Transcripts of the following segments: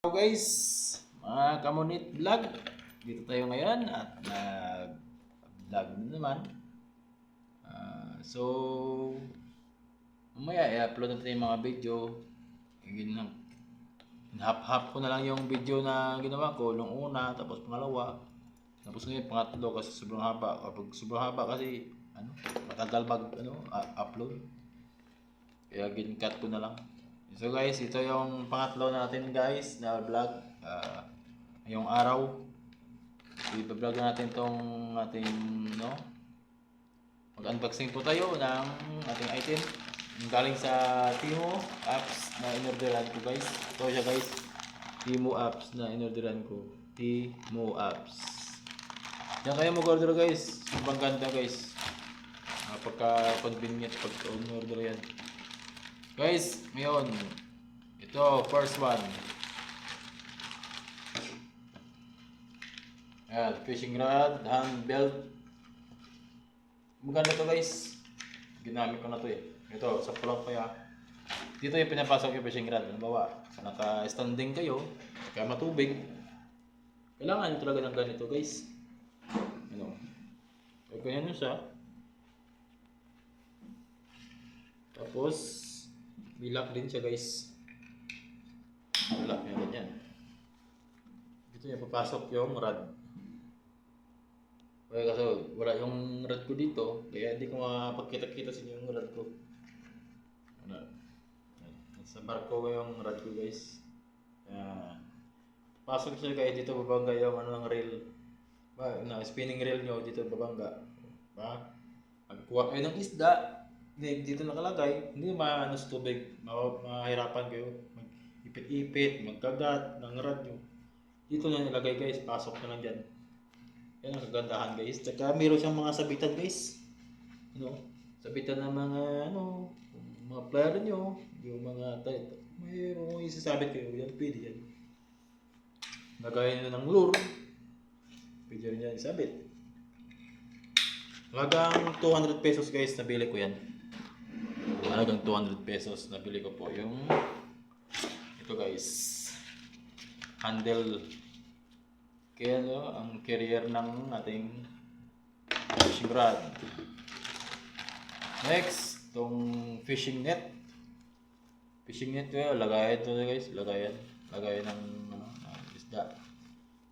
Hello guys, mga Kamunit Vlog. Dito tayo ngayon at nag-vlog na naman. So, mamaya i-upload natin yung mga video. Yun lang. Hap-hap ko na lang yung video na ginawa ko nung una, tapos pangalawa. Tapos ngayon pangatlo kasi sobrang haba. Kapag sobrang haba kasi matagal upload. Kaya gin-cut ko na lang. So guys, ito yung pangatlo natin guys na vlog. Ngayong araw, i-vlog natin tong ating mag-unboxing po tayo ng ating item. Yung galing sa Timo apps na inorderan ko guys. Ito siya guys, Timo apps na inorderan ko. Timo apps. Diyan kayo mag-order guys. Sobrang ganda guys. Pagka-convenient pagka-order yan. Guys, ngayon, ito, first one. Ayan, fishing rod, hand belt. Maganda to guys. Ginamit ko na to eh. Ito, sa pulang kaya. Dito yung pinapasok yung fishing rod. Halimbawa, naka-standing kayo, kaya matubig. Kailangan nyo talaga ng ganito guys. Kaya ganyan yun siya. Tapos, bilak din siya guys. Bilak niya ganyan. Dito niya papasok yung rod. Kaya kasi wala yung rod ko dito, kaya hindi ko mapagkita-kita sa inyo yung rod ko. Sa barko ko yung rod ko guys. Pasok siya guys, dito babangga yung ng reel. Spinning reel nyo dito babangga. Pagkuha kayo ng isda, dito nakalagay, hindi maano sa tubig, mahirapan kayo mag-ipit-ipit, magkagat ng rod nyo. Dito na nilagay guys, pasok na lang dyan. Yan ang kagandahan guys. Tsaka meron siyang mga sabitan guys. Sabitan ng mga player nyo, yung mga may isasabit kayo, yan pwede yan. Lagay nyo ng lure, pwede rin yan isabit. Halagang 200 pesos guys, nabili ko yan. Halagang 200 pesos nabili ko po yung ito guys, handle kaya ang carrier ng ating fishing rod. Next, itong fishing net. Fishing net lagayan ito guys, lagayan ng isda.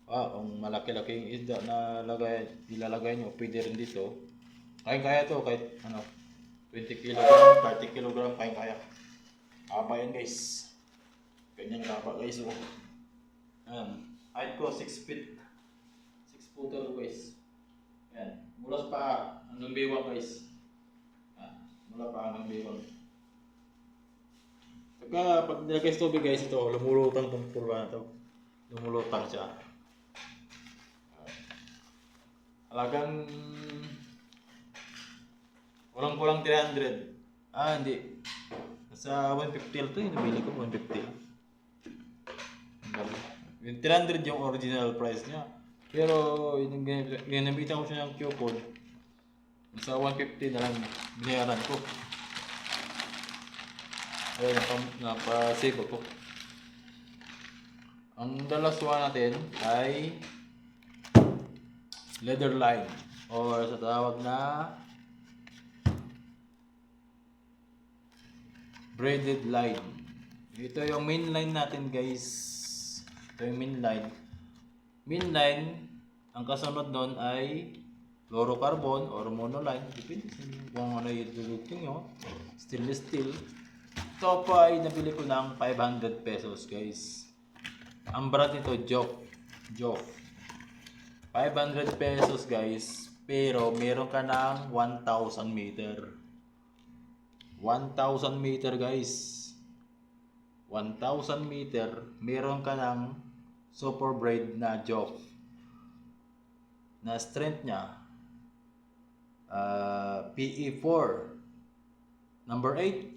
Kung malaki-laking isda na ilalagay nyo, pwede rin dito. Kaya to kahit 20 kg, 30 kg, kaya. Haba yan guys. Ganyan haba guys. Height ko 6 feet. 6 footer guys. Ayan. Mula pa hanggang bewang guys. Mula pa hanggang bewang. Pag nilagay sa tubig guys, ito lumulutang itong purwa na ito. Lumulutang siya. Halagang kulang 300. Hindi. Sa 150 to yung nabili ko, 150. Yung 300 yung original price niya. Pero ginabitan ko siya ng coupon. Sa 150 na lang binayaran ko. Kaya napasave ako. Ang last one natin ay leather line or sa tawag na braided line. Ito yung main line natin guys. Ito yung main line. Main line, ang kasunod nun ay fluorocarbon or monoline. Depende kung ano yung dudugtong nyo. Stainless steel. Ito pa ay nabili ko ng 500 pesos guys. Ang brand nito, Joff. 500 pesos guys. Pero meron ka ng 1,000 meter. 1,000 meter guys. 1,000 meter, meron ka ng super braid na Joff. Na strength niya PE4 number 8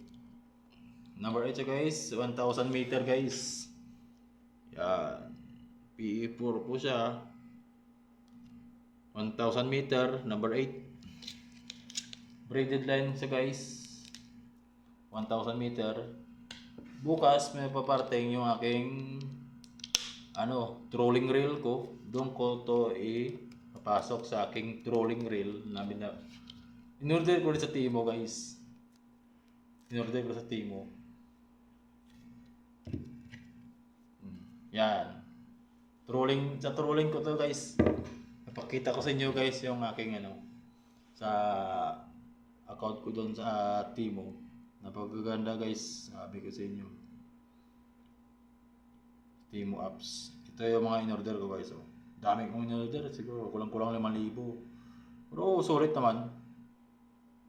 siya guys. 1,000 meter guys. Yan, PE4 po siya. 1,000 meter number 8 braided line siya guys. 1,000 meter. Bukas may paparting yung aking trolling reel ko. Doon ko to papasok sa aking trolling reel namin na in-order ko rin sa Timo, guys. In-order ko sa Timo. Yan. Sa trolling ko to, guys. Napakita ko sa inyo, guys, yung aking sa account ko doon sa Timo. Napakaganda, guys. Sabi ko sa inyo. Timo apps. Ito yung mga in-order ko, guys. Dami kong in-order. Siguro kulang-kulang 5,000. Pero sulit naman.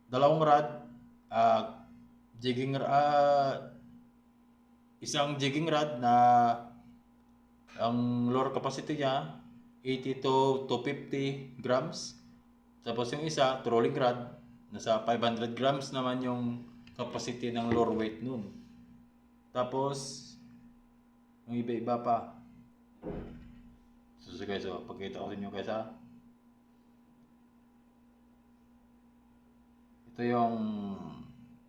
Dalawang rod. Isang jigging rod na ang lure capacity niya 80 to 250 grams. Tapos yung isa, trolling rod, nasa 500 grams naman yung capacity ng lure weight nun. Tapos yung iba-iba pa. So guys, pagkita ko sa inyo, guys, ito yung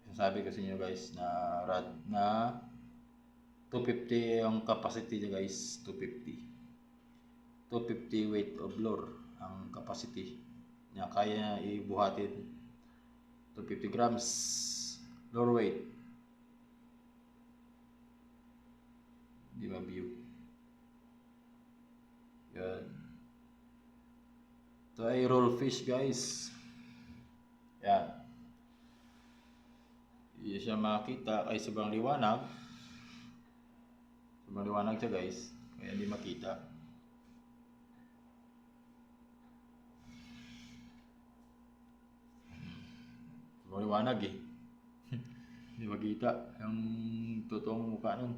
sinasabi ko sa inyo, guys, na rod na 250 yung capacity niya, guys. 250 weight of lure ang capacity niya. Kaya niya ibuhatin 250 grams lure weight. Di ba view? Yan. Ito ay roll fish, guys. Yan. Hindi siya makita ay sobrang liwanag. Sobrang liwanag siya, guys. Kaya hindi makita. Sobrang liwanag eh. Hindi makita yung totoong mukha nun.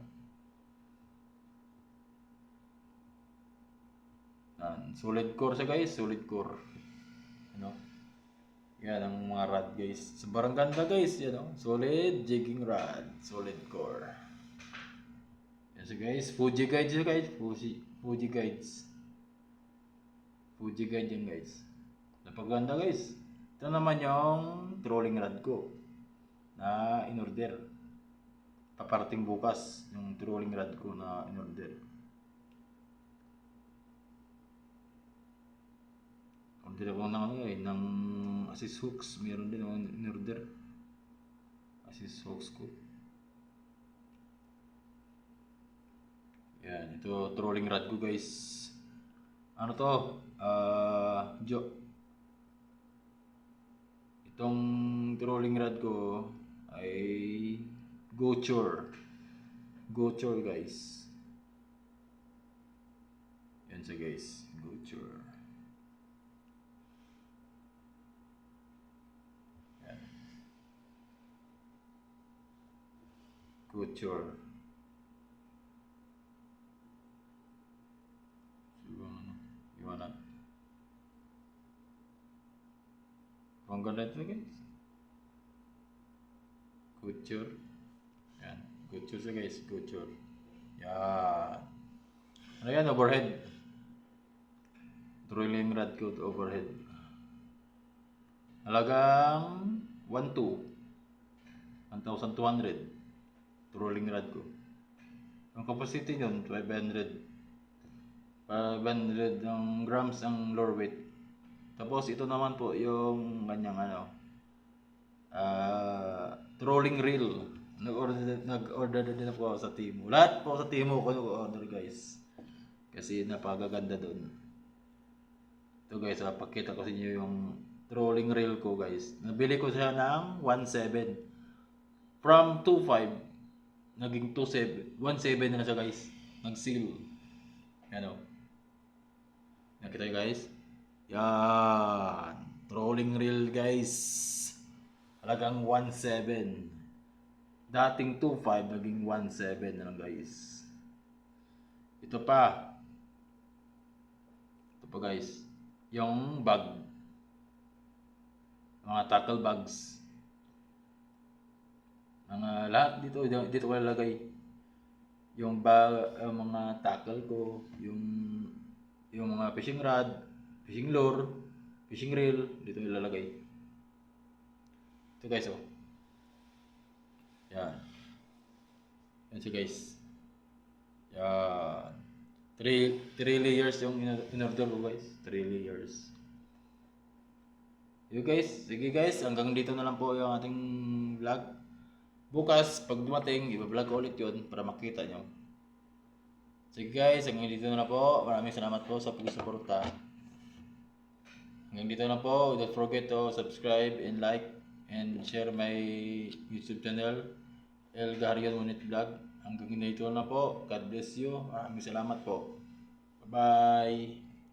Solid core siya, guys. Solid core. Yan ang mga rod, guys. Sobrang ganda, guys. Solid jigging rod. Solid core. Yan siya, guys. Fuji guide siya, guys. Fuji guides. Fuji guide yan, guys. Napaganda, guys. Ito naman yung trolling rod ko na in-order. Paparating bukas yung trolling rod ko na in-order. Order ako ng assist hooks. Meron din ako in-order. Assist hooks ko. Yan, ito trolling rod ko, guys. Ano to? Itong trolling rod ko ay Gochur. Gochur, guys. Yan siya, guys. Gochur. Gochur. Gimana? Ang ganda ito, guys. Gochur. Yan. Gochur siya, guys. Gochur. Yan. Ano yan? Overhead. Trolling rod ko overhead. Halagang 1,200. Trolling rod ko. Ang capacity nyon 500 ng grams ang lure weight. Tapos ito naman po yung kanyang trolling reel. Nag-order din po ako sa Timo. Lahat po sa Timo ko nag-order, guys. Kasi napakaganda doon. Ito, guys, pakita ko sa inyo yung trolling reel ko, guys. Nabili ko siya ng 1,700. From 2,500 naging 2,700. 1,700 na siya, guys. Nag-seal. Yan, nakita nyo, guys? Yan. Trolling reel, guys. Halagang 1,700. Dating 2,500 naging 1,700 na lang, guys. Ito pa, guys. Yung bag. Mga tackle bags. Lahat dito ko ilalagay yung mga tackle ko, yung mga fishing rod, fishing lure, fishing reel, dito ilalagay. Ito, guys, Yan. Yan siya, guys. Yan. Ito 3 layers yung in-order ko guys. 3 layers. Yo guys, sige guys, hanggang dito na lang po yung ating vlog. Bukas, pag dumating, i-vlog ko ulit yun para makita nyo. Sige guys, hanggang dito na lang po. Maraming salamat po sa pag-suporta. Hanggang dito na po. Don't forget to subscribe and like and share my YouTube channel, El Gaharian Munit Vlog. Hanggang dito na po. God bless you. Maraming salamat po. Bye-bye.